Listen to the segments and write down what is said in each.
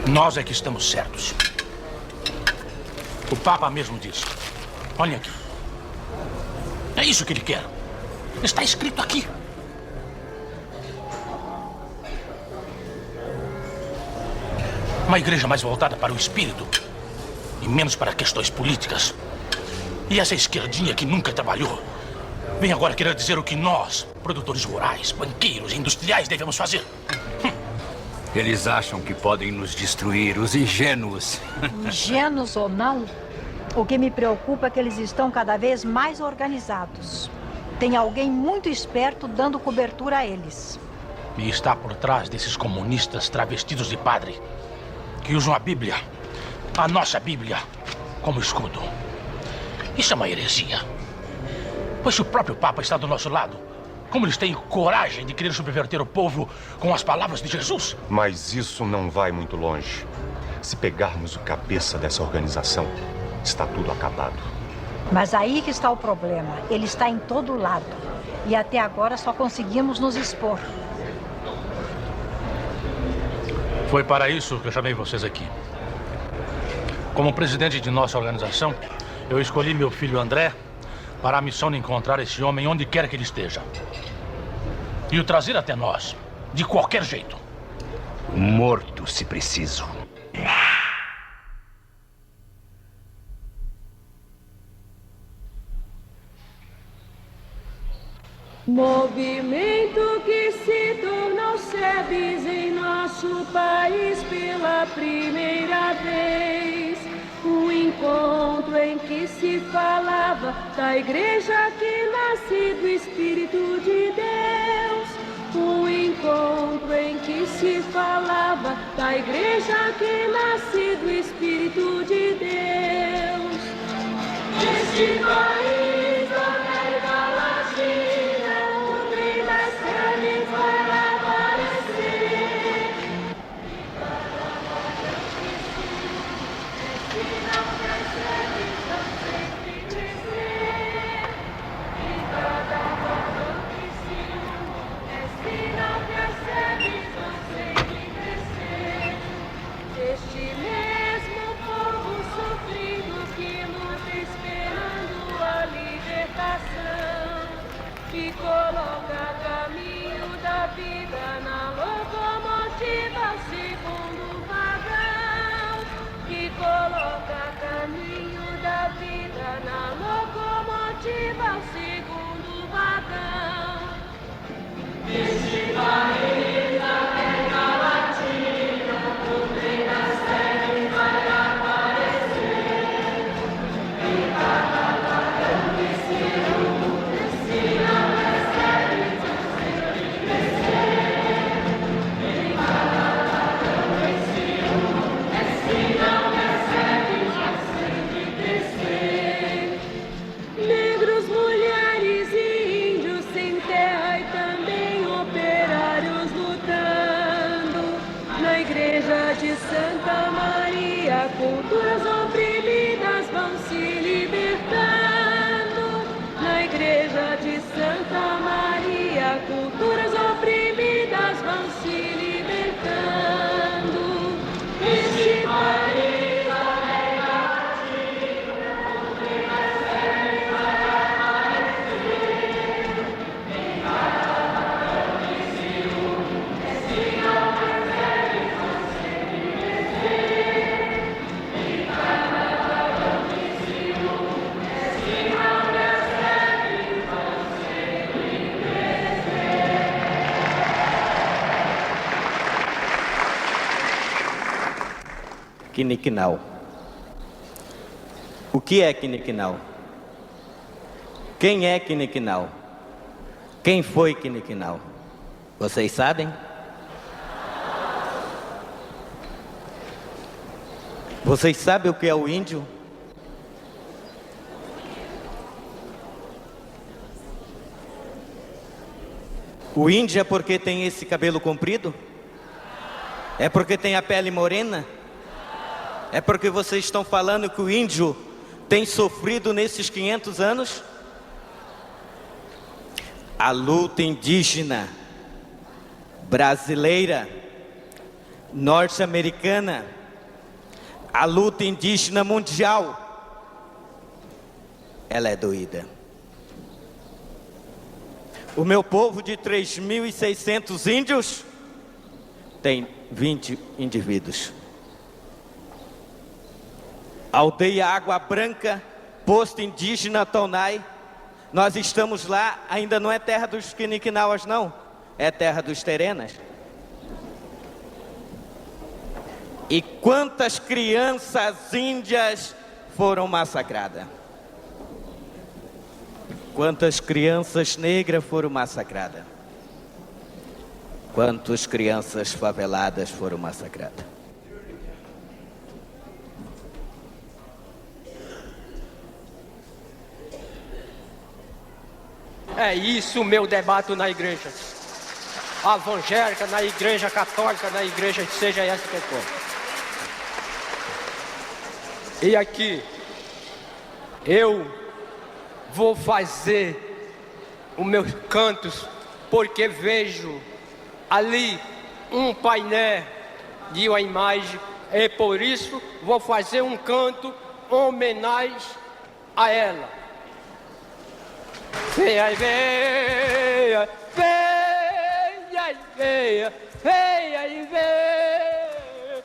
Nós é que estamos certos. O Papa mesmo disse. Olhem aqui. É isso que ele quer. Está escrito aqui. Uma igreja mais voltada para o espírito e menos para questões políticas. E essa esquerdinha que nunca trabalhou vem agora querer dizer o que nós, produtores rurais, banqueiros e industriais, devemos fazer. Eles acham que podem nos destruir, os ingênuos. Ingênuos ou não, o que me preocupa é que eles estão cada vez mais organizados. Tem alguém muito esperto dando cobertura a eles. E está por trás desses comunistas travestidos de padre que usam a Bíblia, a nossa Bíblia, como escudo. Isso é uma heresia. Pois se o próprio Papa está do nosso lado, como eles têm coragem de querer subverter o povo com as palavras de Jesus? Mas isso não vai muito longe. Se pegarmos o cabeça dessa organização, está tudo acabado. Mas aí que está o problema. Ele está em todo lado. E até agora só conseguimos nos expor. Foi para isso que eu chamei vocês aqui. Como presidente de nossa organização, eu escolhi meu filho André para a missão de encontrar esse homem onde quer que ele esteja. E o trazer até nós, de qualquer jeito. Morto, se preciso. Movimento que se tornou SEBS em nosso país pela primeira vez. Um encontro em que se falava da igreja que nasce do Espírito de Deus. Um encontro em que se falava da igreja que nasce do Espírito de Deus. Este país da América Latina, o trem das SEBS vai aparecer. Se não percebe, não sempre crescer. E cada volta que se une, se não percebe, não sempre crescer. Este mesmo povo sofrido que luta esperando a libertação, que coloca caminho da vida na locomotiva segundo vagão, que coloca caminho da vida na locomotiva segundo vagão. Este país da América Latina, o trem das SEBS vai aparecer. E cada vagão que se une, se não percebe, não sempre crescer. E cada vagão que se une, se não percebe, não sempre crescer. Negros, mulheres e índios sem terra e também operários lutando. Na igreja de Santa Maria, culturas oprimidas vão se libertando. Na igreja de Santa Maria, culturas oprimidas vão se libertando. Este país da América Latina, o trem das SEBS vai aparecer. Em cada vagão que se une, se não percebe, não sempre crescer. Em cada vagão que se une, se não percebe, não sempre crescer. Quiniquinal. O que é Quiniquinal? Quem é Quiniquinal? Quem foi Quiniquinal? Vocês sabem? Vocês sabem o que é o índio? O índio é porque tem esse cabelo comprido? É porque tem a pele morena? É porque vocês estão falando que o índio tem sofrido nesses 500 anos? A luta indígena brasileira norte-americana, a luta indígena mundial, ela é doída. O meu povo de 3.600 índios tem 20 indivíduos. Aldeia Água Branca, posto indígena Tonai, nós estamos lá, ainda não é terra dos Quiniquinauas não, é terra dos Terenas. E quantas crianças índias foram massacradas? Quantas crianças negras foram massacradas? Quantas crianças faveladas foram massacradas? É isso o meu debate na igreja evangélica, na igreja católica, na igreja seja essa que for. E aqui eu vou fazer os meus cantos porque vejo ali um painel de uma imagem e por isso vou fazer um canto em homenagem a ela. Veia e veia, veia e veia, veia e veia,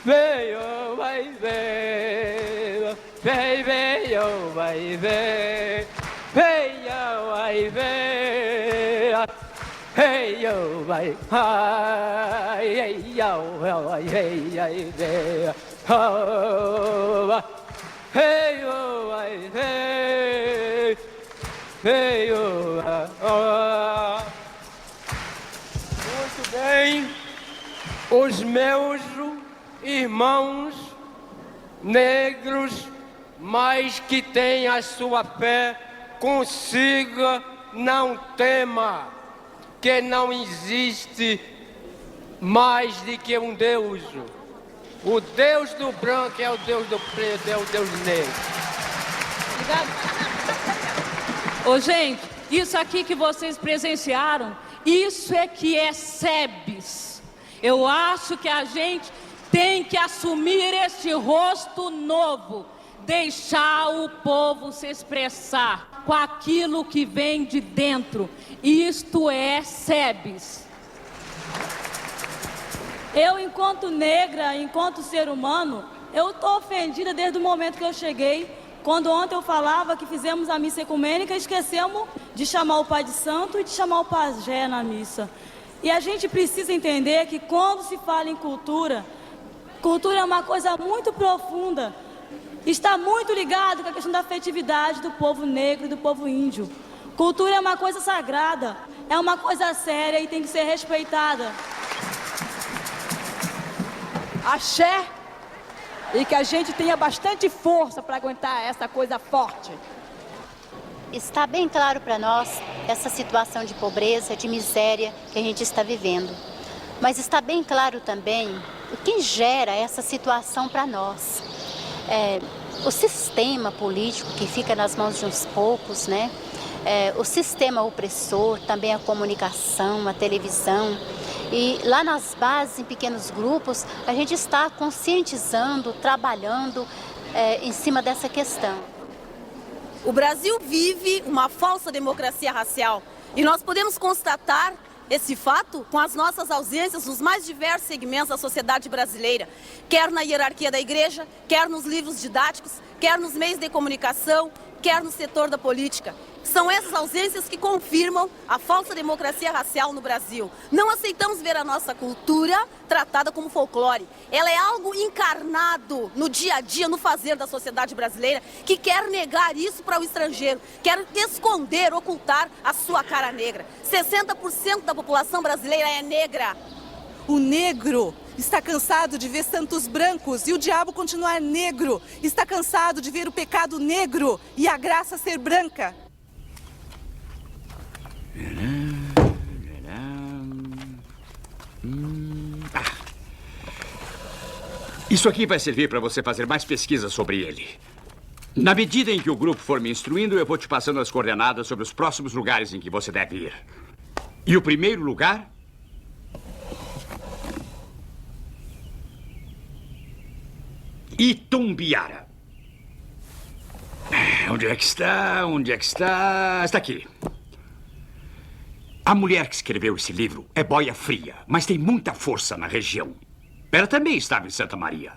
veia, vai veia, veia, veia, vai veia, veia, vai veia, veia, vai, ai, veia, vai veia e veia, veia, vai veia. Muito bem, os meus irmãos negros, mas que têm a sua fé, consiga, não tema, que não existe mais do que um Deus. O Deus do branco é o Deus do preto, é o Deus negro. Obrigado. Ô, gente, isso aqui que vocês presenciaram, isso é que é SEBS. Eu acho que a gente tem que assumir este rosto novo, deixar o povo se expressar com aquilo que vem de dentro. Isto é SEBS. Eu, enquanto negra, enquanto ser humano, eu estou ofendida desde o momento que eu cheguei. Quando ontem eu falava que fizemos a missa ecumênica, esquecemos de chamar o Pai de Santo e de chamar o pajé na missa. E a gente precisa entender que quando se fala em cultura, cultura é uma coisa muito profunda. Está muito ligado com a questão da afetividade do povo negro e do povo índio. Cultura é uma coisa sagrada, é uma coisa séria e tem que ser respeitada. Axé! E que a gente tenha bastante força para aguentar essa coisa forte. Está bem claro para nós essa situação de pobreza, de miséria que a gente está vivendo. Mas está bem claro também o que gera essa situação para nós. O sistema político que fica nas mãos de uns poucos, né? O sistema opressor, também a comunicação, a televisão. E lá nas bases, em pequenos grupos, a gente está conscientizando, trabalhando em cima dessa questão. O Brasil vive uma falsa democracia racial e nós podemos constatar esse fato com as nossas ausências nos mais diversos segmentos da sociedade brasileira, quer na hierarquia da igreja, quer nos livros didáticos, quer nos meios de comunicação, quer no setor da política. São essas ausências que confirmam a falsa democracia racial no Brasil. Não aceitamos ver a nossa cultura tratada como folclore. Ela é algo encarnado no dia a dia, no fazer da sociedade brasileira, que quer negar isso para o estrangeiro, quer esconder, ocultar a sua cara negra. 60% da população brasileira é negra. O negro está cansado de ver santos brancos e o diabo continuar negro. Está cansado de ver o pecado negro e a graça ser branca. Isso aqui vai servir para você fazer mais pesquisas sobre ele. Na medida em que o grupo for me instruindo, eu vou te passando as coordenadas sobre os próximos lugares em que você deve ir. E o primeiro lugar Itumbiara. Onde é que está? Onde é que está? Está aqui. A mulher que escreveu esse livro é boia fria, mas tem muita força na região. Ela também estava em Santa Maria.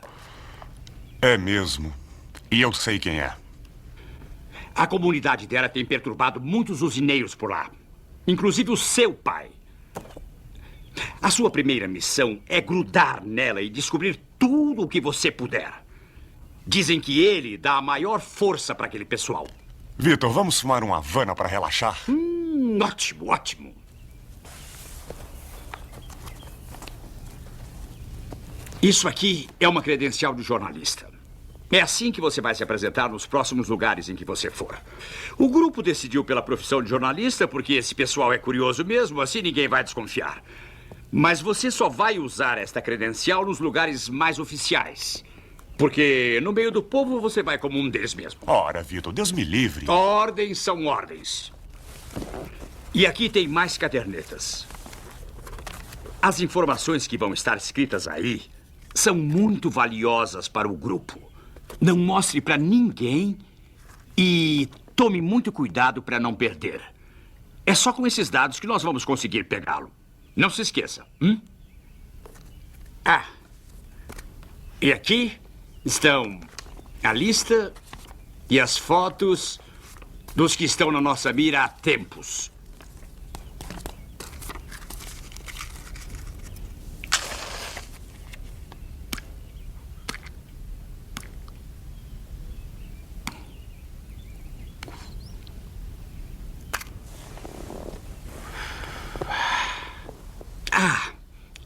É mesmo. E eu sei quem é. A comunidade dela tem perturbado muitos usineiros por lá. Inclusive o seu pai. A sua primeira missão é grudar nela e descobrir tudo o que você puder. Dizem que ele dá a maior força para aquele pessoal. Vitor, vamos fumar uma Havana para relaxar? Ótimo, ótimo. Isso aqui é uma credencial de jornalista. É assim que você vai se apresentar nos próximos lugares em que você for. O grupo decidiu pela profissão de jornalista porque esse pessoal é curioso mesmo, assim ninguém vai desconfiar. Mas você só vai usar esta credencial nos lugares mais oficiais. Porque no meio do povo você vai como um deles mesmo. Ora, Vitor, Deus me livre. Ordens são ordens. E aqui tem mais cadernetas. As informações que vão estar escritas aí são muito valiosas para o grupo. Não mostre para ninguém e tome muito cuidado para não perder. É só com esses dados que nós vamos conseguir pegá-lo. Não se esqueça. Ah, e aqui estão a lista e as fotos dos que estão na nossa mira há tempos.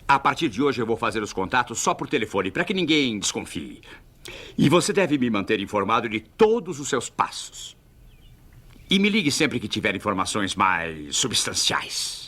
A partir de hoje eu vou fazer os contatos só por telefone, para que ninguém desconfie. E você deve me manter informado de todos os seus passos. E me ligue sempre que tiver informações mais substanciais.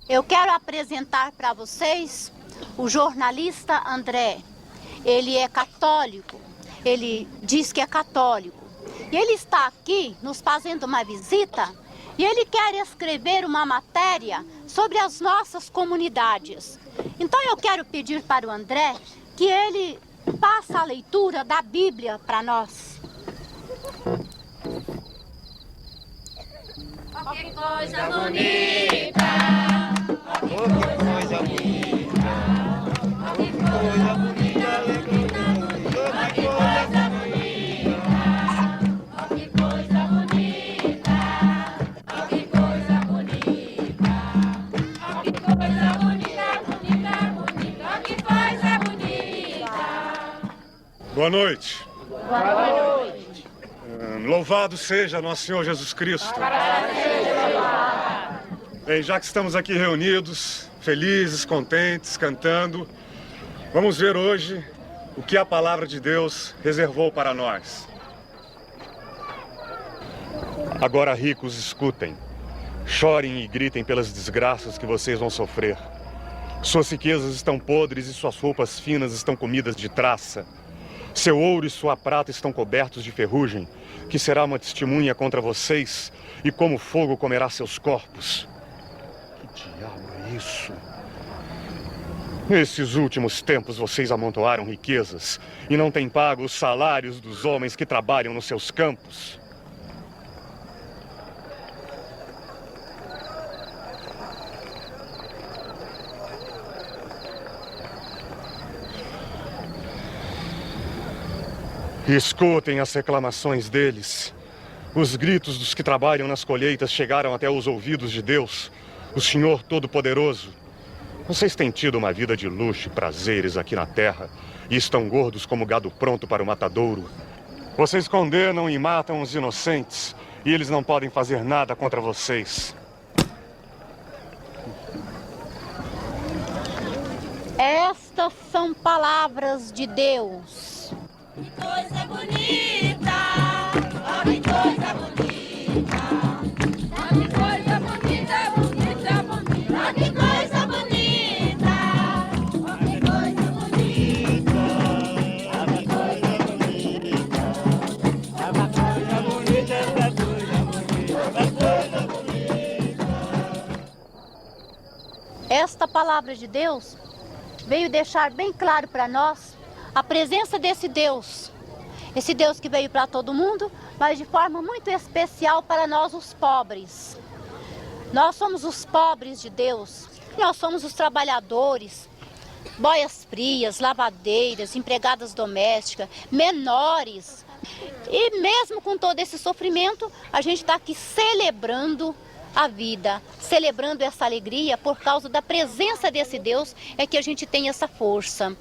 Eu quero apresentar para vocês o jornalista André. Ele é católico, ele diz que é católico. E ele está aqui nos fazendo uma visita e ele quer escrever uma matéria sobre as nossas comunidades. Então eu quero pedir para o André que ele faça a leitura da Bíblia para nós. Oh, que coisa bonita! Oh, que coisa bonita! Oh, que coisa bonita! Oh, que coisa bonita! Oh, que coisa bonita! Oh, que coisa bonita! Oh, que coisa bonita, bonita, bonita! Oh, que coisa bonita! Boa noite. Boa noite. Louvado seja nosso Senhor Jesus Cristo. Bem, já que estamos aqui reunidos, felizes, contentes, cantando, vamos ver hoje o que a palavra de Deus reservou para nós. Agora, ricos, escutem. Chorem e gritem pelas desgraças que vocês vão sofrer. Suas riquezas estão podres e suas roupas finas estão comidas de traça. Seu ouro e sua prata estão cobertos de ferrugem, que será uma testemunha contra vocês, e como fogo comerá seus corpos. Que diabo é isso? Nesses últimos tempos vocês amontoaram riquezas e não têm pago os salários dos homens que trabalham nos seus campos. Escutem as reclamações deles. Os gritos dos que trabalham nas colheitas chegaram até os ouvidos de Deus, o Senhor Todo-Poderoso. Vocês têm tido uma vida de luxo e prazeres aqui na terra e estão gordos como gado pronto para o matadouro. Vocês condenam e matam os inocentes e eles não podem fazer nada contra vocês. Estas são palavras de Deus. Que coisa bonita, oh, que coisa bonita, oh, que coisa bonita, bonita, bonita, oh, que coisa bonita, oh, que coisa bonita, oh, que coisa bonita, oh, que coisa bonita. Esta palavra de Deus veio deixar bem claro para nós a presença desse Deus. Esse Deus que veio para todo mundo, mas de forma muito especial para nós, os pobres. Nós somos os pobres de Deus. Nós somos os trabalhadores, boias frias, lavadeiras, empregadas domésticas, menores. E mesmo com todo esse sofrimento, a gente está aqui celebrando a vida, celebrando essa alegria por causa da presença desse Deus, é que a gente tem essa força.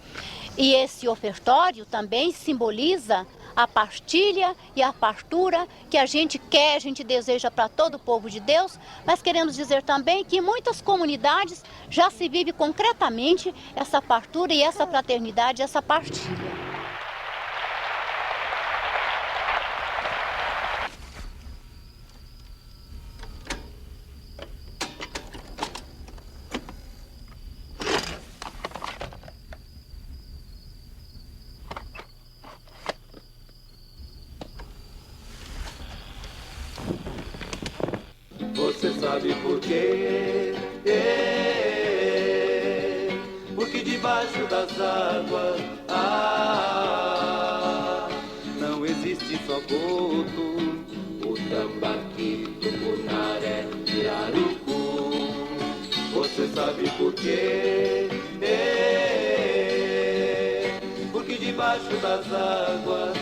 E esse ofertório também simboliza a partilha e a fartura que a gente quer, a gente deseja para todo o povo de Deus, mas queremos dizer também que em muitas comunidades já se vive concretamente essa fartura e essa fraternidade, essa partilha. Você sabe por quê? Porque debaixo das águas não existe só Boto, o Tambaqui, Tucunaré, Pirarucu. Você sabe por quê? Porque debaixo das águas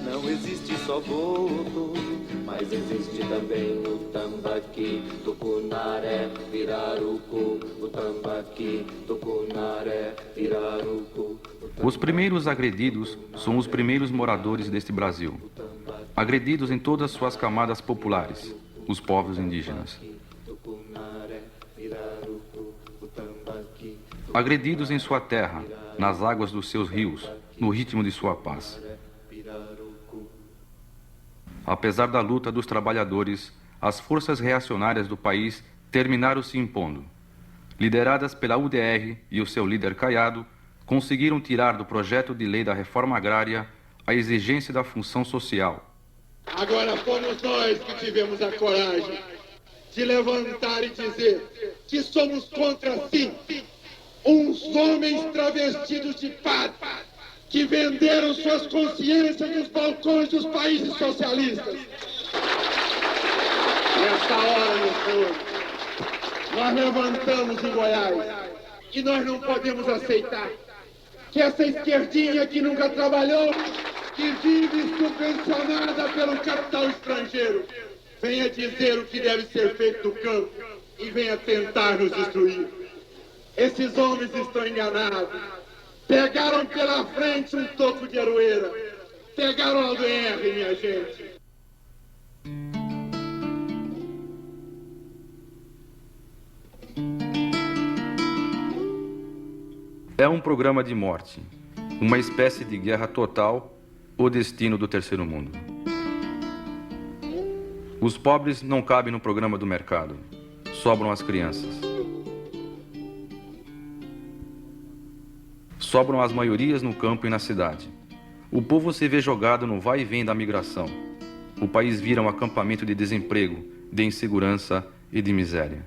não existe só Boto, mas existe também o Tambaqui, Tucunaré, Pirarucu, o Tambaqui, Tucunaré, Pirarucu. Os primeiros agredidos são os primeiros moradores deste Brasil. Agredidos em todas suas camadas populares, os povos indígenas. Agredidos em sua terra, nas águas dos seus rios, no ritmo de sua paz. Apesar da luta dos trabalhadores, as forças reacionárias do país terminaram se impondo. Lideradas pela UDR e o seu líder Caiado, conseguiram tirar do projeto de lei da reforma agrária a exigência da função social. Agora fomos nós que tivemos a coragem de levantar e dizer que somos contra, sim, uns homens travestidos de padre, que venderam suas consciências nos balcões dos países socialistas. Nessa hora, meu senhor, nós levantamos em Goiás e nós não podemos aceitar que essa esquerdinha que nunca trabalhou, que vive subvencionada pelo capital estrangeiro, venha dizer o que deve ser feito no campo e venha tentar nos destruir. Esses homens estão enganados. Pegaram pela frente um toco de aroeira. Pegaram a UDR, minha gente. É um programa de morte, uma espécie de guerra total, o destino do terceiro mundo. Os pobres não cabem no programa do mercado, sobram as crianças. Sobram as maiorias no campo e na cidade. O povo se vê jogado no vai e vem da migração. O país vira um acampamento de desemprego, de insegurança e de miséria.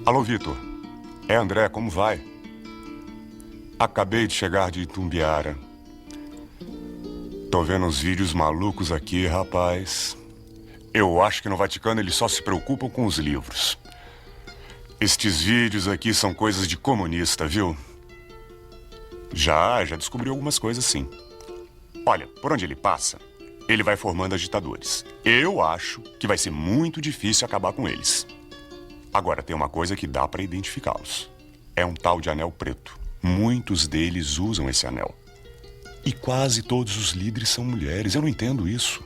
Alô, Vitor. É, André, como vai? Acabei de chegar de Itumbiara. Tô vendo uns vídeos malucos aqui, rapaz. Eu acho que no Vaticano eles só se preocupam com os livros. Estes vídeos aqui são coisas de comunista, viu? Já descobri algumas coisas, sim. Olha, por onde ele passa, ele vai formando agitadores. Eu acho que vai ser muito difícil acabar com eles. Agora, tem uma coisa que dá para identificá-los. É um tal de anel preto. Muitos deles usam esse anel. E quase todos os líderes são mulheres. Eu não entendo isso.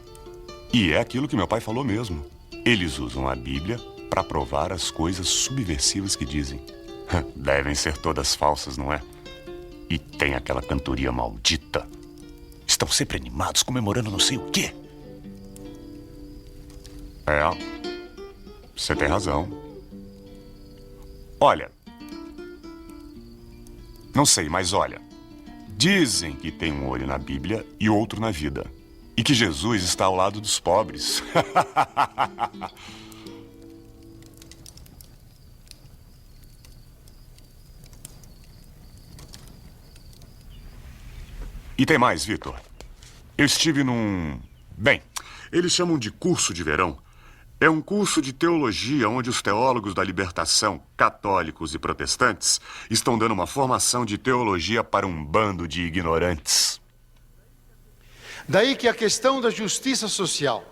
E é aquilo que meu pai falou mesmo. Eles usam a Bíblia para provar as coisas subversivas que dizem. Devem ser todas falsas, não é? E tem aquela cantoria maldita. Estão sempre animados, comemorando não sei o quê. É, você tem razão. Olha, não sei, mas olha, dizem que tem um olho na Bíblia e outro na vida. E que Jesus está ao lado dos pobres. E tem mais, Vitor. Eu estive num... Bem, eles chamam de curso de verão. É um curso de teologia onde os teólogos da libertação, católicos e protestantes, estão dando uma formação de teologia para um bando de ignorantes. Daí que a questão da justiça social,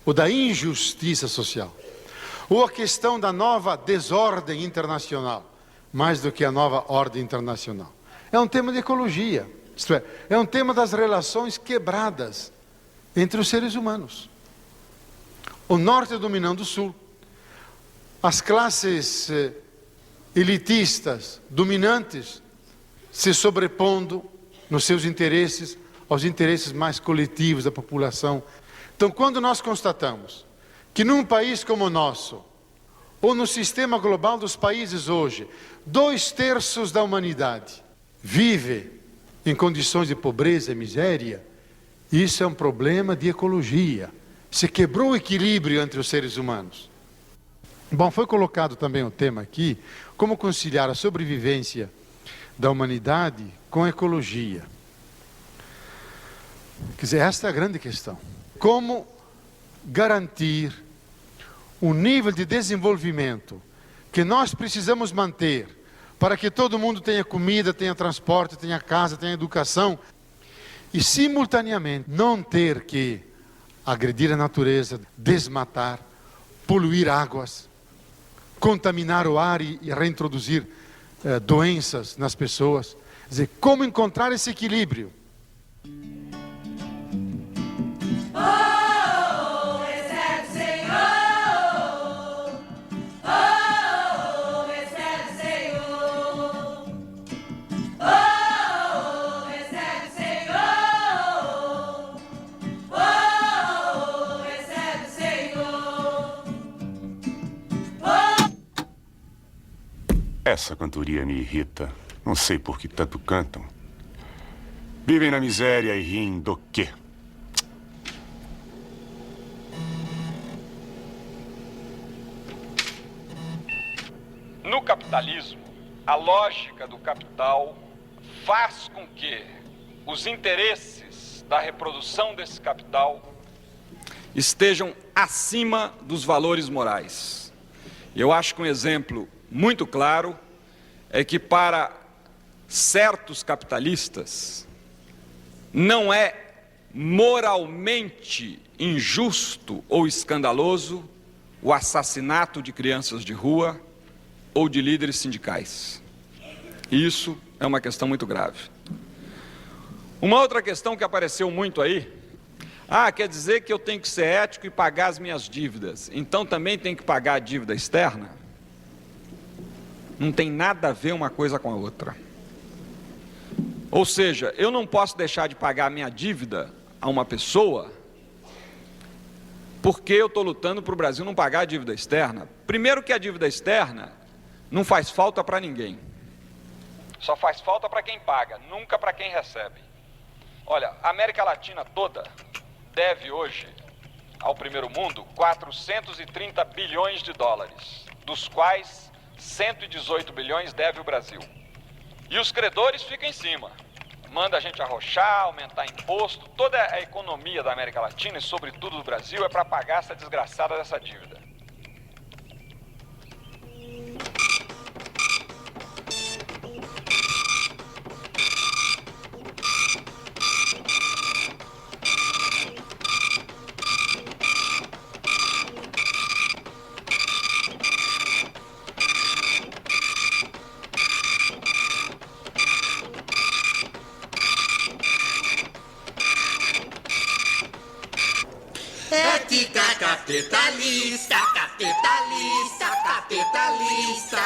ou da injustiça social, ou a questão da nova desordem internacional, mais do que a nova ordem internacional, é um tema de ecologia, isto é um tema das relações quebradas entre os seres humanos. O norte dominando o sul, as classes elitistas, dominantes, se sobrepondo nos seus interesses aos interesses mais coletivos da população. Então, quando nós constatamos que num país como o nosso, ou no sistema global dos países hoje, 2/3 da humanidade vive em condições de pobreza e miséria, isso é um problema de ecologia. Se quebrou o equilíbrio entre os seres humanos. Bom, foi colocado também o tema aqui, como conciliar a sobrevivência da humanidade com a ecologia. Quer dizer, esta é a grande questão. Como garantir o nível de desenvolvimento que nós precisamos manter para que todo mundo tenha comida, tenha transporte, tenha casa, tenha educação e, simultaneamente, não ter que agredir a natureza, desmatar, poluir águas, contaminar o ar e reintroduzir doenças nas pessoas. Quer dizer, como encontrar esse equilíbrio? Essa cantoria me irrita. Não sei por que tanto cantam. Vivem na miséria e riem do quê? No capitalismo, a lógica do capital faz com que os interesses da reprodução desse capital estejam acima dos valores morais. Eu acho que um exemplo muito claro é que para certos capitalistas não é moralmente injusto ou escandaloso o assassinato de crianças de rua, ou de líderes sindicais. Isso é uma questão muito grave. Uma outra questão que apareceu muito aí, quer dizer que eu tenho que ser ético e pagar as minhas dívidas, então também tenho que pagar a dívida externa? Não tem nada a ver uma coisa com a outra. Ou seja, eu não posso deixar de pagar a minha dívida a uma pessoa porque eu estou lutando para o Brasil não pagar a dívida externa. Primeiro que a dívida externa não faz falta para ninguém. Só faz falta para quem paga, nunca para quem recebe. Olha, a América Latina toda deve hoje ao primeiro mundo 430 bilhões de dólares, dos quais 118 bilhões deve o Brasil. E os credores ficam em cima. Manda a gente arrochar, aumentar imposto. Toda a economia da América Latina e sobretudo do Brasil é para pagar essa desgraçada dessa dívida. Ética capitalista, capitalista, capitalista.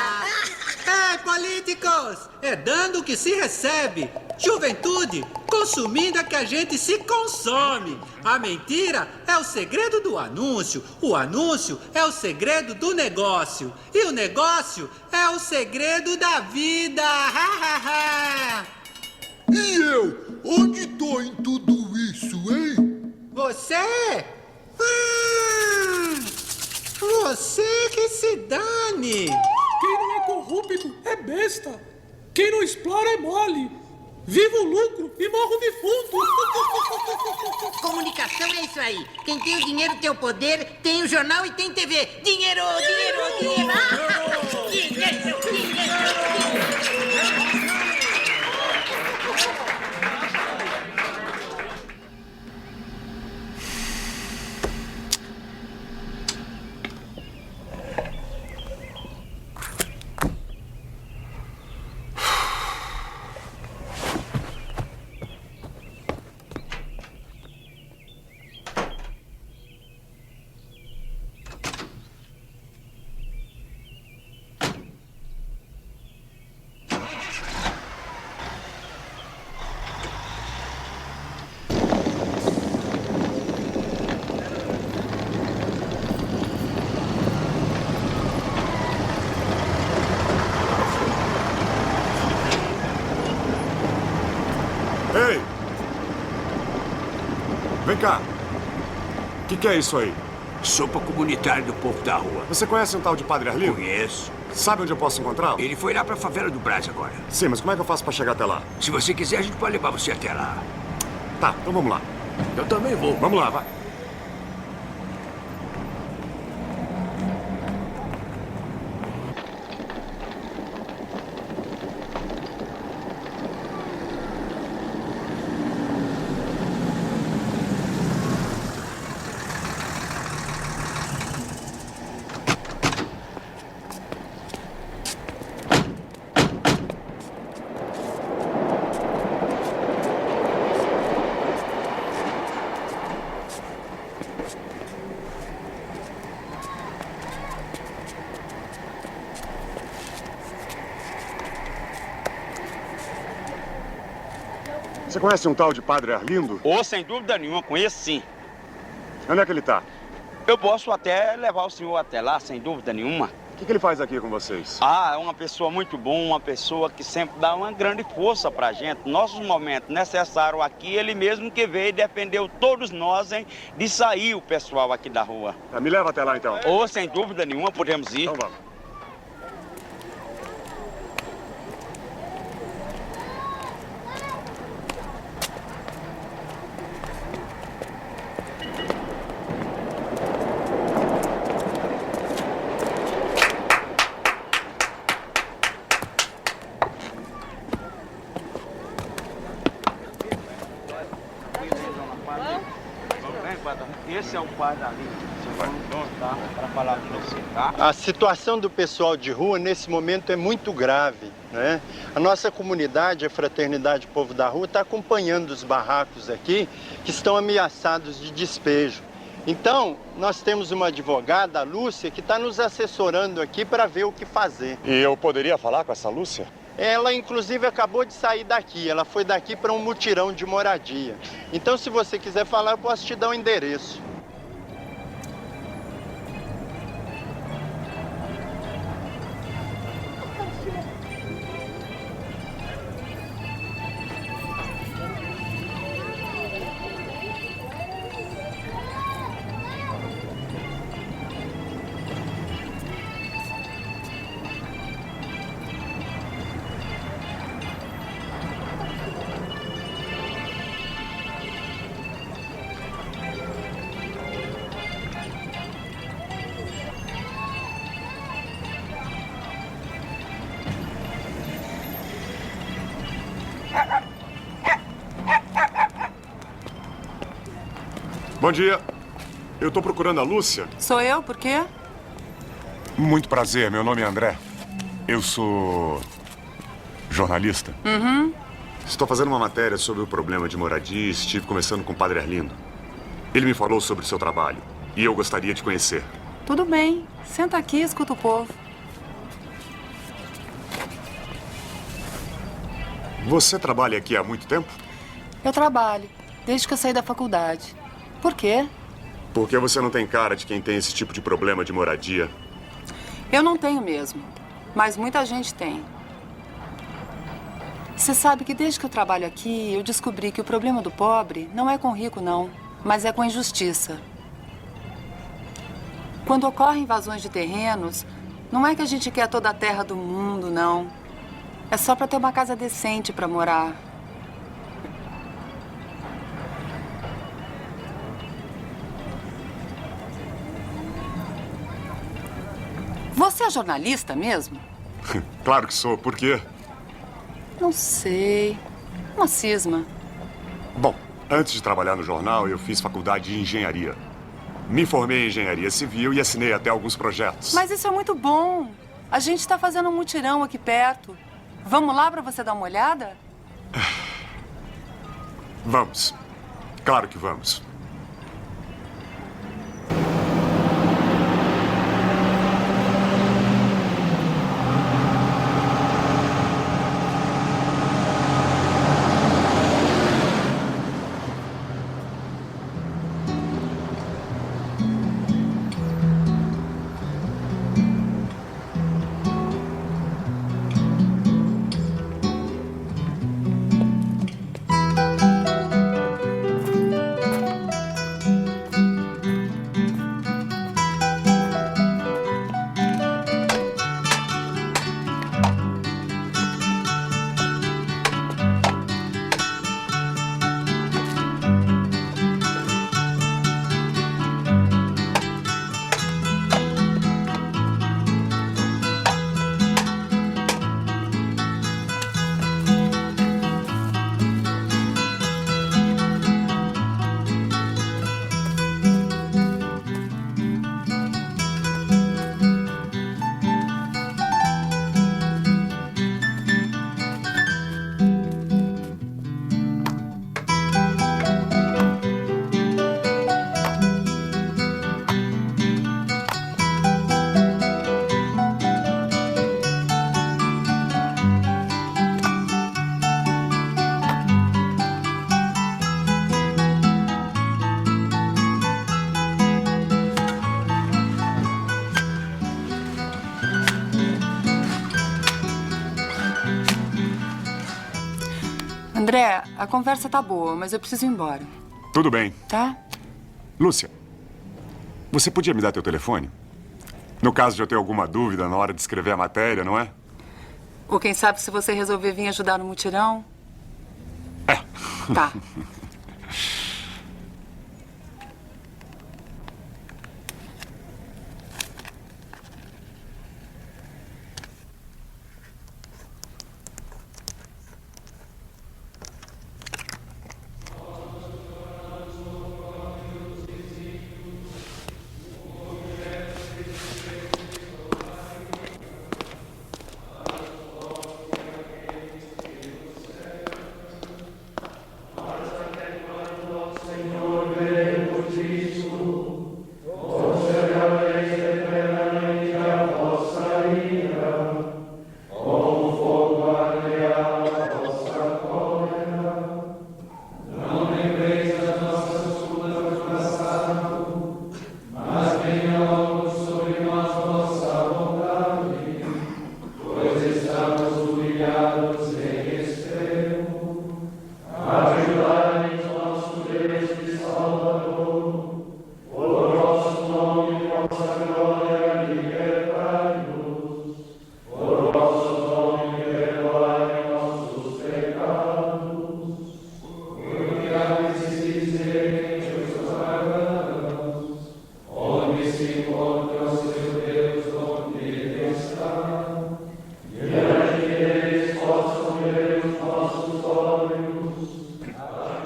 Políticos, é dando que se recebe. Juventude, consumindo é que a gente se consome. A mentira é o segredo do anúncio. O anúncio é o segredo do negócio. E o negócio é o segredo da vida. E eu? Onde tô em tudo isso, hein? Você? Você que se dane! Quem não é corrupto é besta. Quem não explora é mole. Viva o lucro e morra o defunto. Comunicação é isso aí. Quem tem o dinheiro tem o poder, tem o jornal e tem TV. Dinheiro, dinheiro, dinheiro. Dinheiro, dinheiro. Ei! Vem cá. O que é isso aí? Sopa comunitária do povo da rua. Você conhece um tal de Padre Arlindo? Conheço. Sabe onde eu posso encontrá-lo? Ele foi lá pra favela do Brás agora. Sim, mas como é que eu faço pra chegar até lá? Se você quiser, a gente pode levar você até lá. Tá, então vamos lá. Eu também vou. Vamos lá, vai. Você conhece um tal de Padre Arlindo? Sem dúvida nenhuma, conheço sim. Onde é que ele tá? Eu posso até levar o senhor até lá, sem dúvida nenhuma. O que ele faz aqui com vocês? É uma pessoa muito boa, uma pessoa que sempre dá uma grande força pra gente. Nossos momentos necessários aqui, ele mesmo que veio e defendeu todos nós, hein, de sair o pessoal aqui da rua. Tá, me leva até lá então. Sem dúvida nenhuma, podemos ir. Então vamos. Esse é o Padre Arlindo. Tá? Para falar com você, tá? A situação do pessoal de rua nesse momento é muito grave, né? A nossa comunidade, a Fraternidade Povo da Rua, está acompanhando os barracos aqui que estão ameaçados de despejo. Então, nós temos uma advogada, a Lúcia, que está nos assessorando aqui para ver o que fazer. E eu poderia falar com essa Lúcia? Ela, inclusive, acabou de sair daqui. Ela foi daqui para um mutirão de moradia. Então, se você quiser falar, eu posso te dar o endereço. Bom dia. Eu tô procurando a Lúcia. Sou eu, por quê? Muito prazer, meu nome é André. Eu sou jornalista. Uhum. Estou fazendo uma matéria sobre o problema de moradia e estive conversando com o Padre Arlindo. Ele me falou sobre o seu trabalho e eu gostaria de conhecer. Tudo bem. Senta aqui e escuta o povo. Você trabalha aqui há muito tempo? Eu trabalho, desde que eu saí da faculdade. Por quê? Porque você não tem cara de quem tem esse tipo de problema de moradia. Eu não tenho mesmo, mas muita gente tem. Você sabe que desde que eu trabalho aqui, eu descobri que o problema do pobre não é com o rico, não, mas é com a injustiça. Quando ocorrem invasões de terrenos, não é que a gente quer toda a terra do mundo, não. É só para ter uma casa decente para morar. Você é jornalista mesmo? Claro que sou. Por quê? Não sei. Uma cisma. Bom, antes de trabalhar no jornal, eu fiz faculdade de engenharia. Me formei em engenharia civil e assinei até alguns projetos. Mas isso é muito bom. A gente está fazendo um mutirão aqui perto. Vamos lá para você dar uma olhada? Vamos. Claro que vamos. André, a conversa tá boa, mas eu preciso ir embora. Tudo bem. Tá? Lúcia, você podia me dar teu telefone? No caso de eu ter alguma dúvida na hora de escrever a matéria, não é? Ou quem sabe se você resolver vir ajudar no mutirão? É. Tá.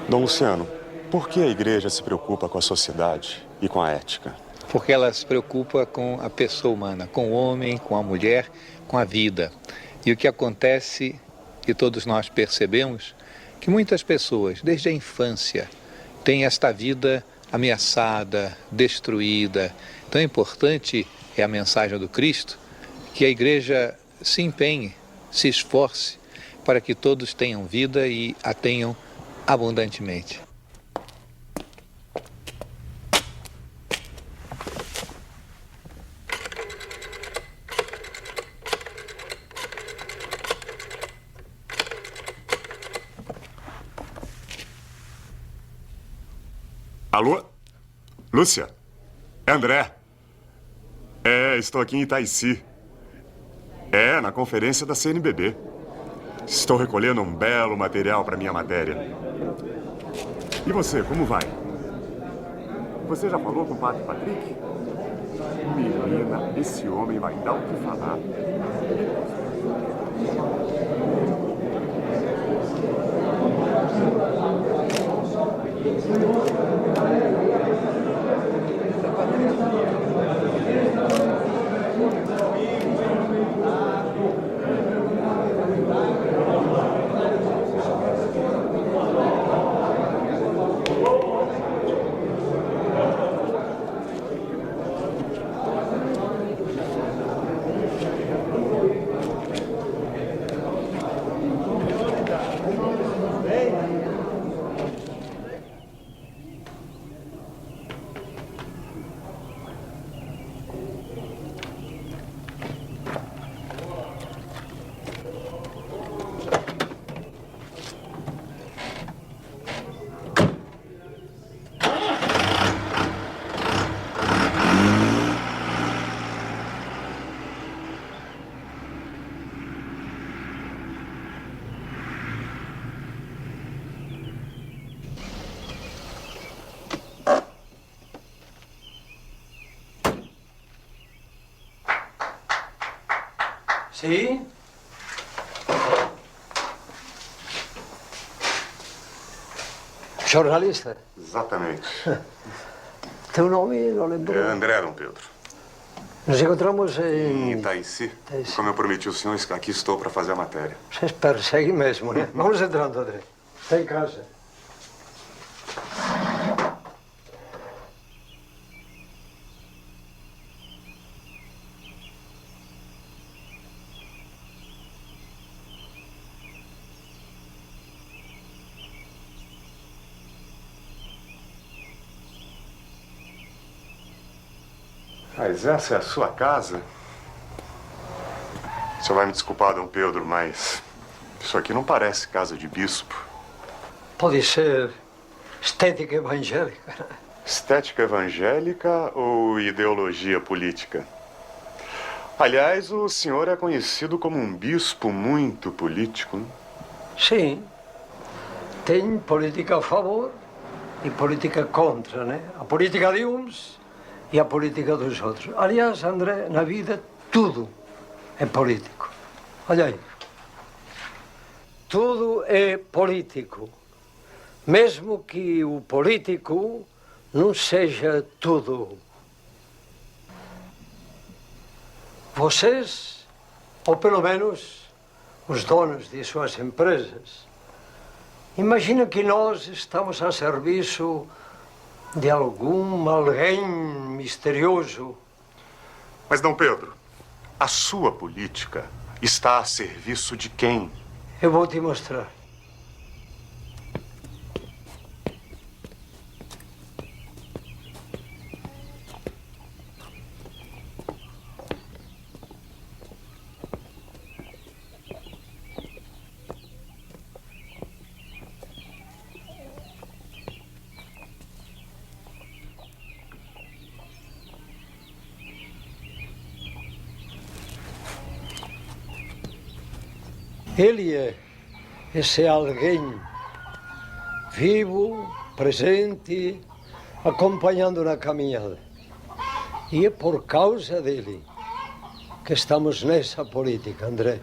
Dom Luciano, por que a igreja se preocupa com a sociedade e com a ética? Porque ela se preocupa com a pessoa humana, com o homem, com a mulher, com a vida. E o que acontece, e todos nós percebemos, que muitas pessoas, desde a infância, têm esta vida ameaçada, destruída. Então é importante, é a mensagem do Cristo, que a igreja se empenhe, se esforce para que todos tenham vida e a tenham abundantemente. Alô? Lúcia? É André. Estou aqui em Itaici. Na conferência da CNBB. Estou recolhendo um belo material para minha matéria. E você, como vai? Você já falou com o Padre Patrick? Menina, esse homem vai dar o que falar. Sì? Giornalista? Exatamente. Teu nome não lembro. André, Dom Pedro. Nos encontramos em Itaici. Como eu prometi ao senhor, aqui estou para fazer a matéria. Vocês perseguem mesmo, né? Vamos entrando, André. Está em casa. Mas essa é a sua casa? O senhor vai me desculpar, Dom Pedro, mas isso aqui não parece casa de bispo. Pode ser estética evangélica. Estética evangélica ou ideologia política? Aliás, o senhor é conhecido como um bispo muito político, né? Sim. Tem política a favor e política contra, né? A política de uns e a política dos outros. Aliás, André, na vida tudo é político. Olha aí. Tudo é político. Mesmo que o político não seja tudo. Vocês, ou pelo menos os donos de suas empresas, imaginam que nós estamos a serviço de alguém misterioso. Mas, Dom Pedro, A sua política está a serviço de quem? Eu vou te mostrar. Ele é esse alguém vivo, presente, acompanhando na caminhada. E é por causa dele que estamos nessa política, André.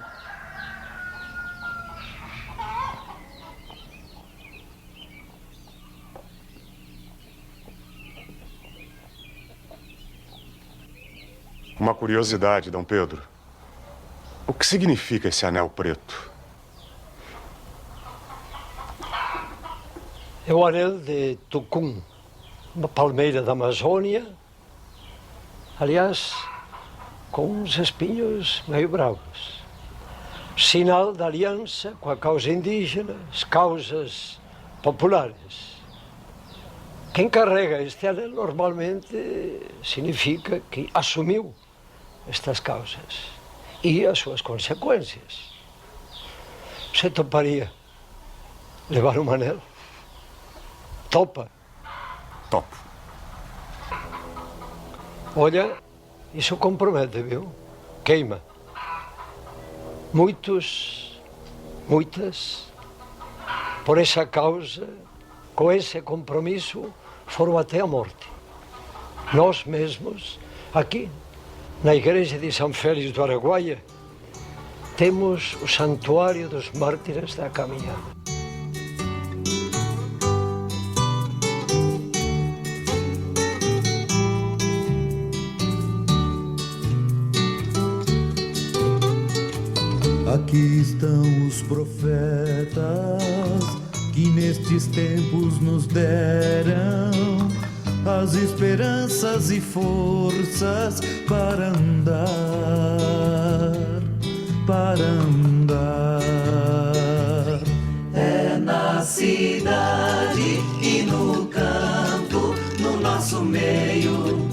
Uma curiosidade, Dom Pedro. O que significa esse anel preto? É o anel de Tucum, uma palmeira da Amazônia, aliás, com uns espinhos meio bravos. Sinal da aliança com a causa indígena, as causas populares. Quem carrega este anel normalmente significa que assumiu estas causas e as suas consequências. Você toparia levar um anel? Topa? Topo. Olha, isso compromete, viu? Queima. Muitas, por essa causa, com esse compromisso, foram até a morte. Nós mesmos, aqui, na igreja de São Félix do Araguaia, temos o Santuário dos Mártires da Caminhada. Aqui estão os profetas que nestes tempos nos deram as esperanças e forças para andar, É na cidade e no campo, no nosso meio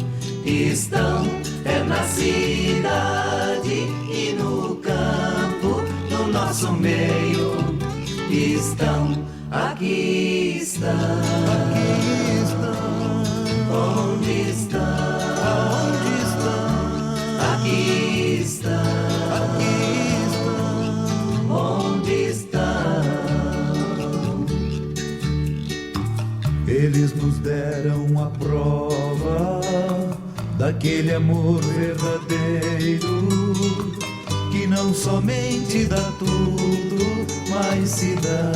estão. É na cidade e no campo, no nosso meio estão. Aqui estão. Onde estão? Aqui estão. Onde estão? Eles nos deram a prova daquele amor verdadeiro que não somente dá tudo, mas se dá.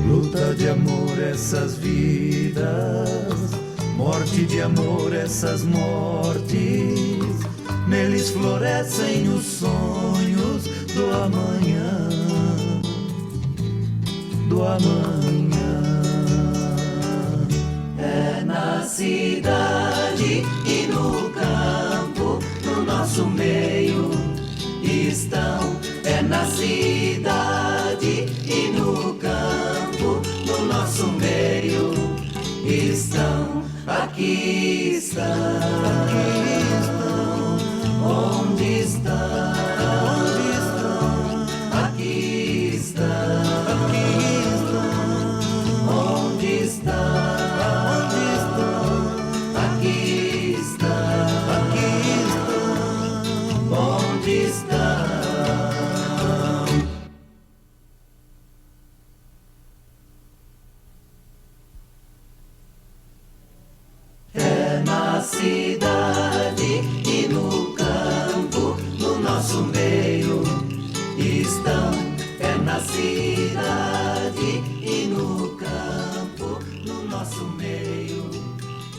Luta de amor essas vidas, morte de amor essas mortes, neles florescem os sonhos do amanhã, do amanhã. É na cidade e no campo, no nosso meio estão. É na cidade e no campo, no nosso meio estão. Aqui estão. Onde estão? Aqui estão. Onde estão? É na cidade e no campo, no nosso meio estão. É na cidade e no campo, no nosso meio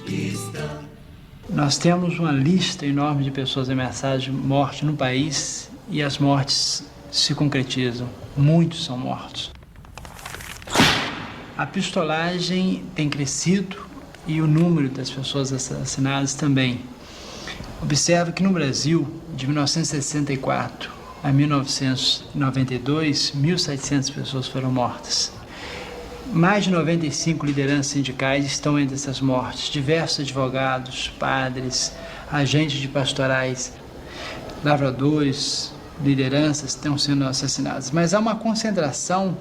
estão. Nós temos uma lista enorme de pessoas ameaçadas de morte no país e as mortes se concretizam. Muitos são mortos. A pistolagem tem crescido e o número das pessoas assassinadas também. Observe que no Brasil, de 1964 a 1992, 1.700 pessoas foram mortas. Mais de 95 lideranças sindicais estão entre essas mortes. Diversos advogados, padres, agentes de pastorais, lavradores, lideranças estão sendo assassinadas. Mas há uma concentração,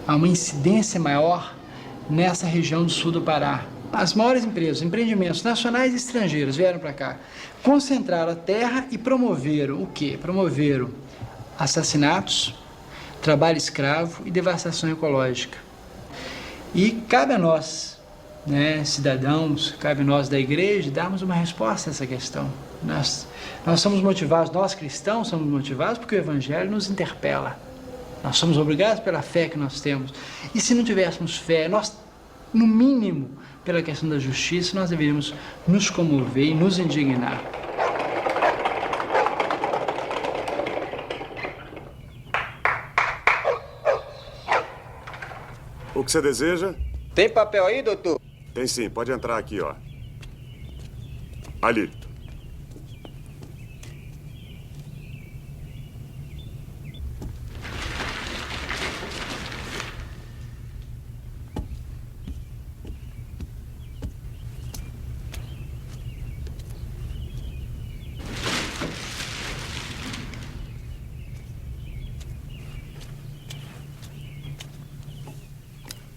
há uma incidência maior nessa região do sul do Pará. As maiores empresas, empreendimentos nacionais e estrangeiros vieram para cá, concentraram a terra e promoveram o quê? Promoveram assassinatos, trabalho escravo e devastação ecológica. E cabe a nós, né, cidadãos, cabe a nós da igreja, darmos uma resposta a essa questão. Nós somos motivados, nós cristãos somos motivados porque o Evangelho nos interpela. Nós somos obrigados pela fé que nós temos. E se não tivéssemos fé, nós, no mínimo, pela questão da justiça, nós deveríamos nos comover e nos indignar. O que você deseja? Tem papel aí, doutor? Tem sim, pode entrar aqui, ó. Ali.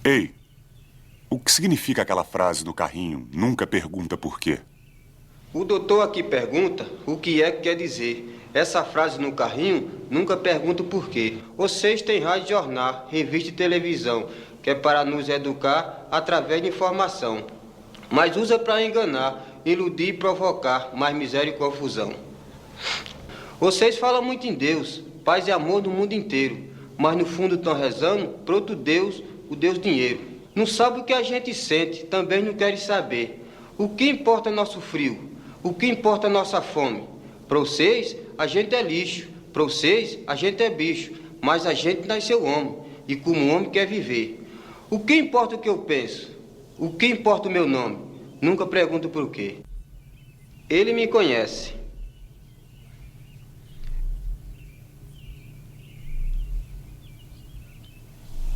Ei, o que significa aquela frase do carrinho? Nunca pergunta por quê. O doutor aqui pergunta o que é que quer dizer. Essa frase no carrinho, nunca pergunta por quê. Vocês têm rádio, jornal, revista e televisão, que é para nos educar através de informação. Mas usa para enganar, iludir e provocar mais miséria e confusão. Vocês falam muito em Deus, paz e amor no mundo inteiro, mas no fundo estão rezando para outro Deus, o Deus dinheiro. Não sabe o que a gente sente, também não querem saber. O que importa é nosso frio, o que importa é nossa fome. Para vocês, a gente é lixo, para vocês, a gente é bicho, mas a gente nasceu homem, e como homem quer viver. O que importa o que eu penso? O que importa o meu nome? Nunca pergunto por quê. Ele me conhece.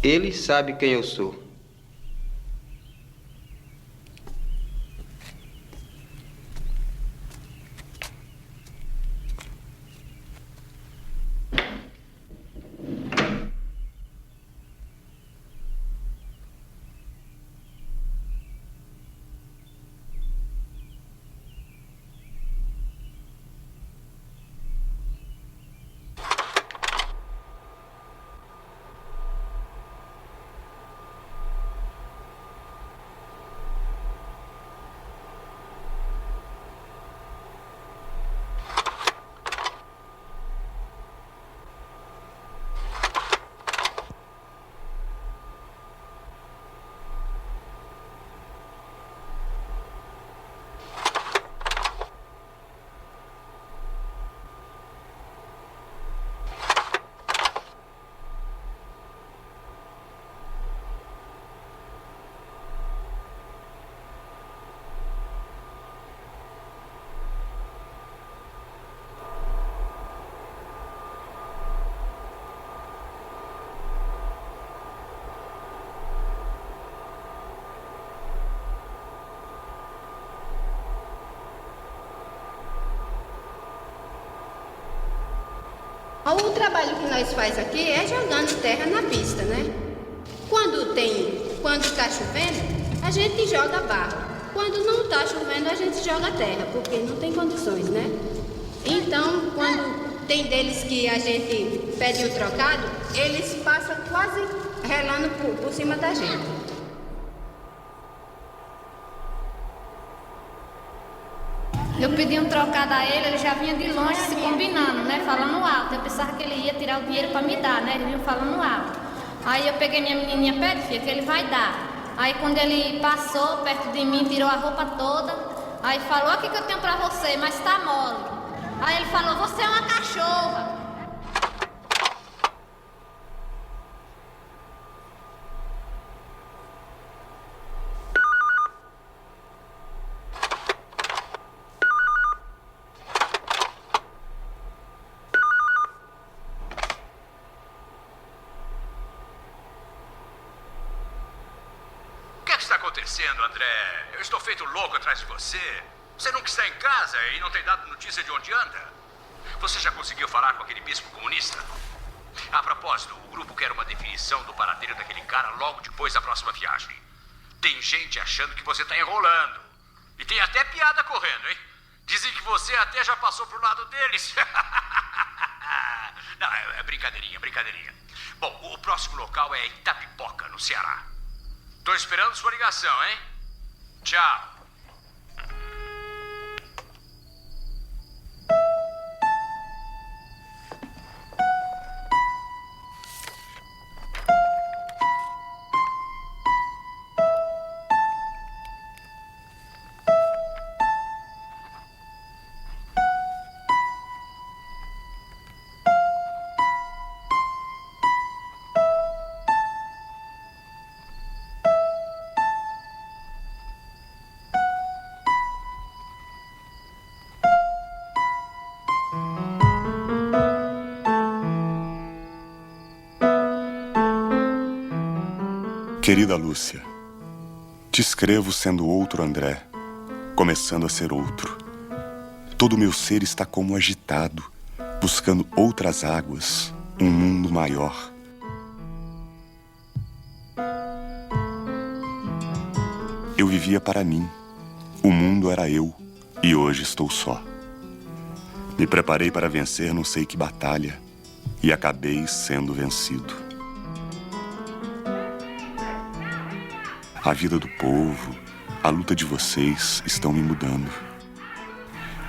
Ele sabe quem eu sou. O trabalho que nós faz aqui é jogando terra na pista, né? Quando tá chovendo, a gente joga barro. Quando não tá chovendo, a gente joga terra, porque não tem condições, né? Então, quando tem deles que a gente pede o trocado, eles passam quase relando por cima da gente. Eu pedi um trocado a ele já vinha de longe se combinando, né? Falando alto. Eu pensava que ele ia tirar o dinheiro pra me dar, né? Ele vinha falando alto. Aí eu peguei minha menininha perto, filha, que ele vai dar. Aí quando ele passou perto de mim, tirou a roupa toda. Aí falou, aqui que eu tenho pra você, mas tá mole. Aí ele falou, você é uma cachorra. acontecendo, André? Eu estou feito louco atrás de você. Você nunca está em casa e não tem dado notícia de onde anda. Você já conseguiu falar com aquele bispo comunista? A propósito, o grupo quer uma definição do paradeiro daquele cara logo depois da próxima viagem. Tem gente achando que você está enrolando. E tem até piada correndo, hein? Dizem que você até já passou pro lado deles. Não, é brincadeirinha, brincadeirinha. Bom, o próximo local é Itapipoca, no Ceará. Tô esperando sua ligação, hein? Tchau. Querida Lúcia, te escrevo sendo outro André, começando a ser outro. Todo o meu ser está como agitado, buscando outras águas, um mundo maior. Eu vivia para mim, o mundo era eu, e hoje estou só. Me preparei para vencer não sei que batalha, e acabei sendo vencido. A vida do povo, a luta de vocês estão me mudando.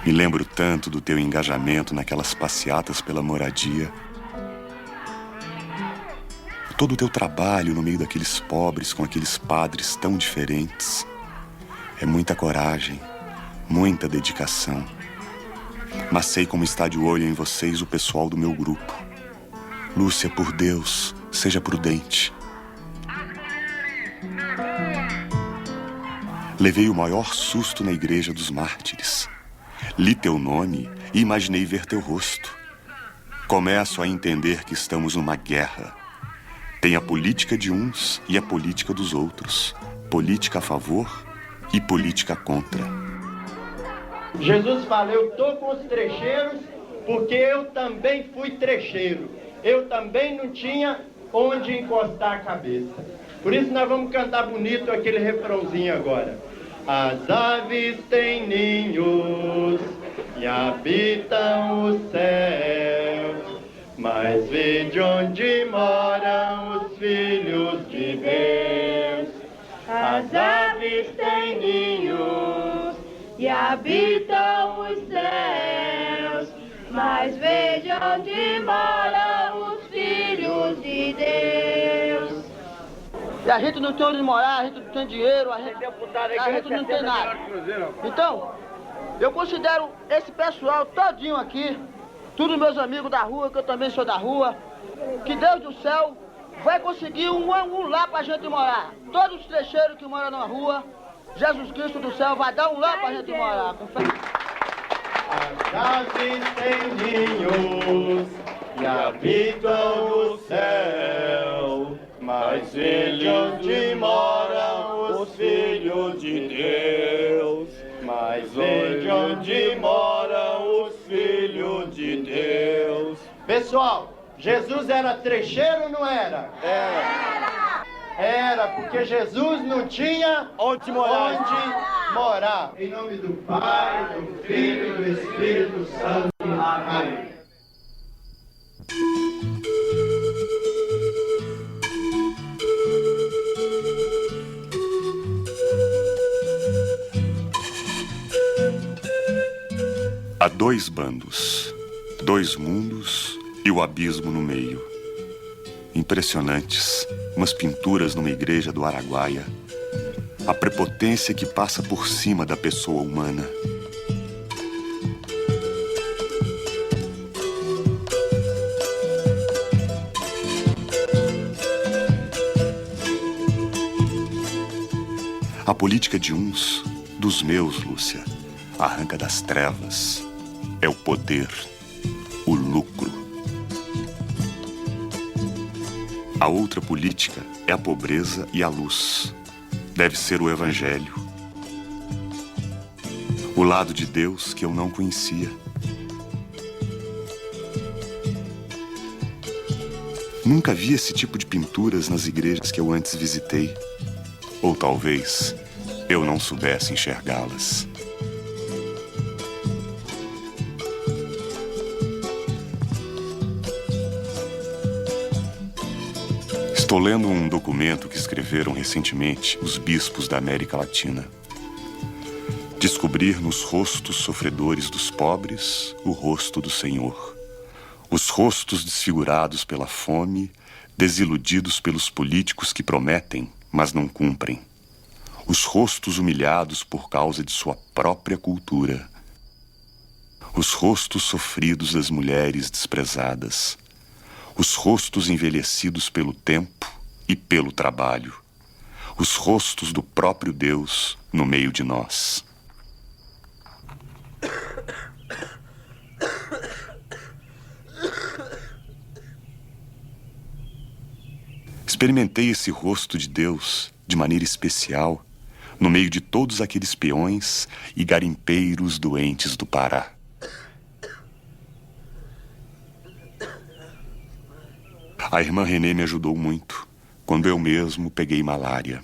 Me lembro tanto do teu engajamento naquelas passeatas pela moradia. Todo o teu trabalho no meio daqueles pobres com aqueles padres tão diferentes. É muita coragem, muita dedicação. Mas sei como está de olho em vocês o pessoal do meu grupo. Lúcia, por Deus, seja prudente. Levei o maior susto na Igreja dos Mártires. Li teu nome e imaginei ver teu rosto. Começo a entender que estamos numa guerra. Tem a política de uns e a política dos outros. Política a favor e política contra. Jesus fala, eu estou com os trecheiros porque eu também fui trecheiro. Eu também não tinha onde encostar a cabeça. Por isso nós vamos cantar bonito aquele refrãozinho agora. As aves têm ninhos e habitam o céu, mas vê de onde moram os filhos de Deus. As aves têm ninhos e habitam os céus, mas vê de onde moram os filhos de Deus. E a gente não tem onde morar, a gente não tem dinheiro, a gente não tem nada. Então, eu considero esse pessoal todinho aqui, todos meus amigos da rua, que eu também sou da rua, que Deus do céu vai conseguir um lar pra gente morar. Todos os trecheiros que moram na rua, Jesus Cristo do céu vai dar um lar pra gente morar. As aves têm ninhos e habitam o céu, mas vê onde moram os filhos de Deus. Mas vê onde moram os filhos de Deus. Pessoal, Jesus era trecheiro ou não era? Era, porque Jesus não tinha onde morar. Em nome do Pai, do Filho e do Espírito Santo. Amém. Há dois bandos, dois mundos e o abismo no meio. Impressionantes, umas pinturas numa igreja do Araguaia. A prepotência que passa por cima da pessoa humana. A política de uns, dos meus, Lúcia, arranca das trevas. É o poder, o lucro. A outra política é a pobreza e a luz. deve ser o Evangelho. O lado de Deus que eu não conhecia. Nunca vi esse tipo de pinturas nas igrejas que eu antes visitei. Ou talvez eu não soubesse enxergá-las. Estou lendo um documento que escreveram recentemente os bispos da América Latina. Descobrir nos rostos sofredores dos pobres o rosto do Senhor. Os rostos desfigurados pela fome, desiludidos pelos políticos que prometem, mas não cumprem. Os rostos humilhados por causa de sua própria cultura. Os rostos sofridos das mulheres desprezadas. Os rostos envelhecidos pelo tempo e pelo trabalho. Os rostos do próprio Deus no meio de nós. Experimentei esse rosto de Deus de maneira especial no meio de todos aqueles peões e garimpeiros doentes do Pará. A irmã Renê me ajudou muito quando eu mesmo peguei malária.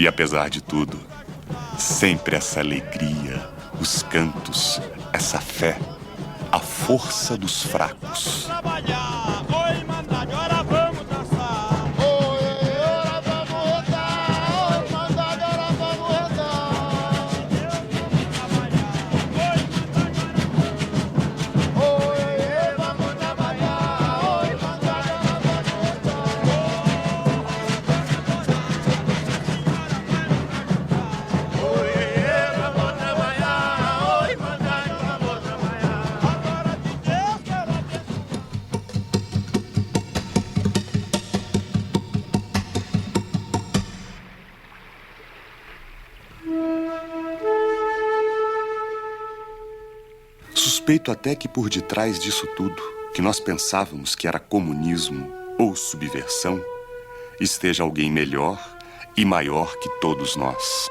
E apesar de tudo, sempre essa alegria, os cantos, essa fé, a força dos fracos. Suspeito até que por detrás disso tudo, que nós pensávamos que era comunismo ou subversão, esteja alguém melhor e maior que todos nós.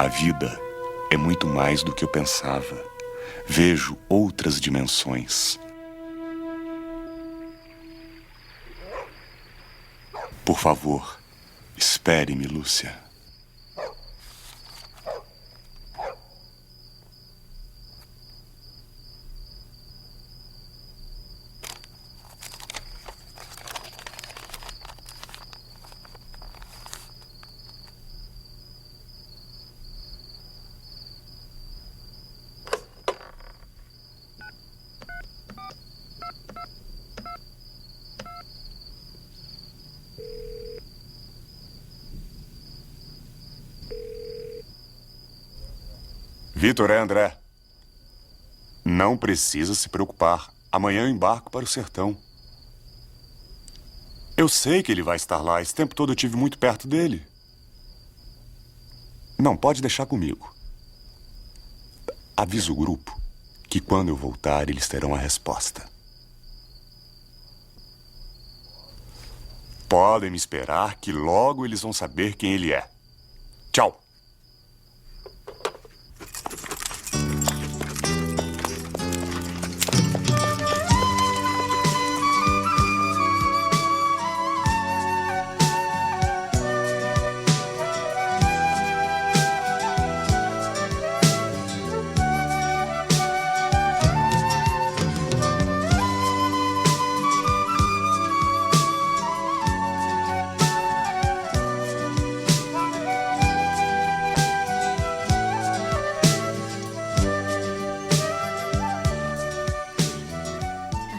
A vida é muito mais do que eu pensava. Vejo outras dimensões. Por favor, espere-me, Lúcia. Vitor, é André. Não precisa se preocupar. Amanhã eu embarco para o sertão. Eu sei que ele vai estar lá. Esse tempo todo eu tive muito perto dele. Não, pode deixar comigo. Avisa o grupo que quando eu voltar, eles terão a resposta. Podem me esperar que logo eles vão saber quem ele é. Tchau.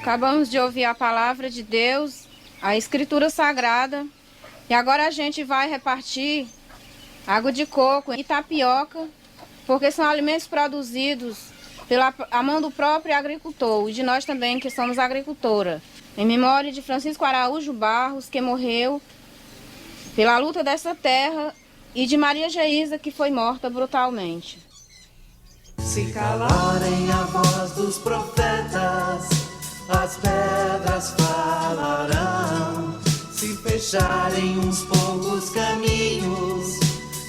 Acabamos de ouvir a palavra de Deus, a Escritura Sagrada, e agora a gente vai repartir água de coco e tapioca, porque são alimentos produzidos pela a mão do próprio agricultor, e de nós também que somos agricultora, em memória de Francisco Araújo Barros, que morreu pela luta dessa terra, e de Maria Geisa, que foi morta brutalmente. Se calarem a voz dos profetas, as pedras falarão. Se fecharem uns poucos caminhos,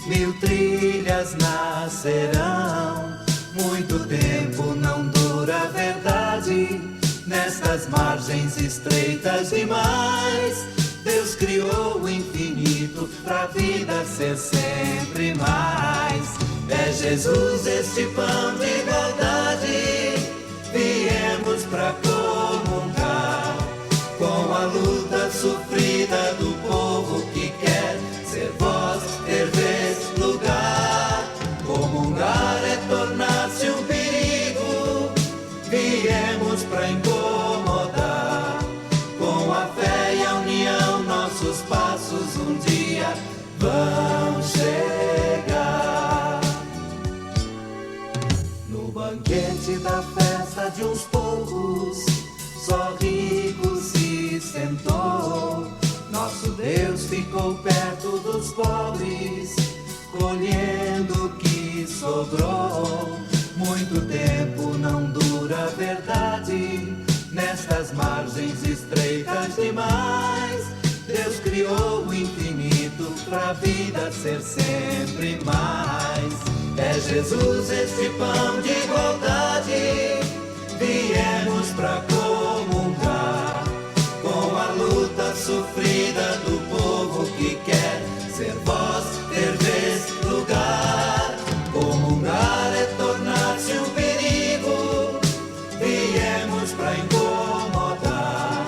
1000 trilhas nascerão. Muito tempo não dura a verdade, nestas margens estreitas demais. Deus criou o infinito pra vida ser sempre mais. É Jesus este pão de igualdade, viemos pra comungar com a luta sofrida do povo que quer ser voz, ter vez, lugar. Comungar é tornar-se um perigo, viemos pra incomodar. Com a fé e a união, nossos passos um dia vão chegar. No banquete da festa de uns poucos, só rico se sentou. Nosso Deus ficou perto dos pobres, colhendo o que sobrou. Muito tempo não dura a verdade, nestas margens estreitas demais. Deus criou o infinito pra vida ser sempre mais. É Jesus este pão de igualdade, viemos pra comungar com a luta sofrida do povo que quer ser voz, ter vez, lugar. Comungar é tornar-se um perigo, viemos pra incomodar.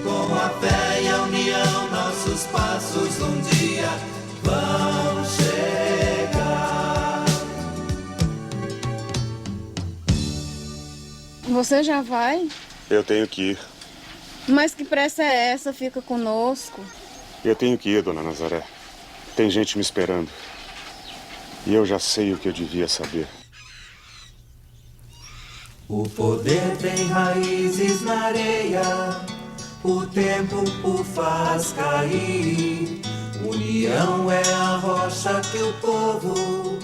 Com a fé e a união, nossos passos um dia vão chegar. Você já vai? Eu tenho que ir. Mas que pressa é essa? Fica conosco. Eu tenho que ir, dona Nazaré. Tem gente me esperando. E eu já sei o que eu devia saber. O poder tem raízes na areia, o tempo o faz cair. União é a rocha que o povo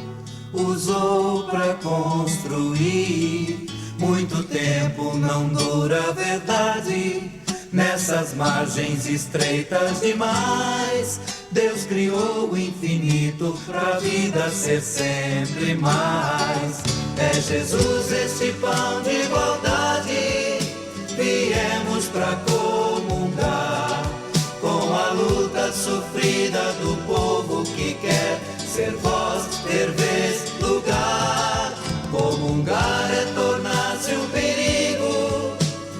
usou pra construir. Muito tempo não dura a verdade, nessas margens estreitas demais. Deus criou o infinito pra vida ser sempre mais. É Jesus este pão de igualdade, viemos pra comungar com a luta sofrida do povo que quer ser voz, ter vez, lugar. Comungar é tornar-se um perigo,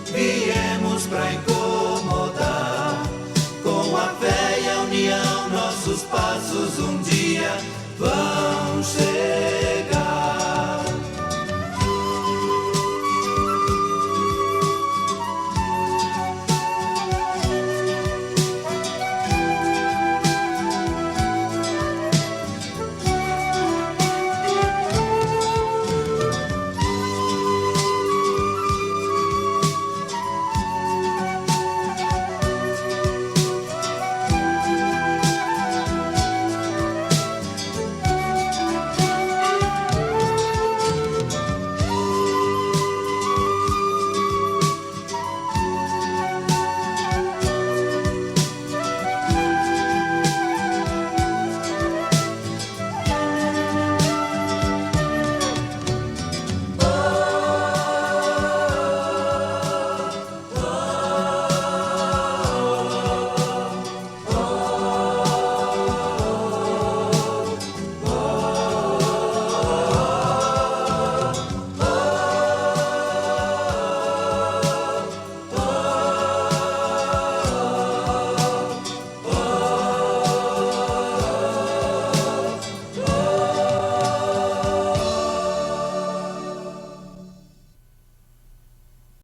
viemos pra incomodar. Com a fé e a união, nossos passos um dia vão chegar.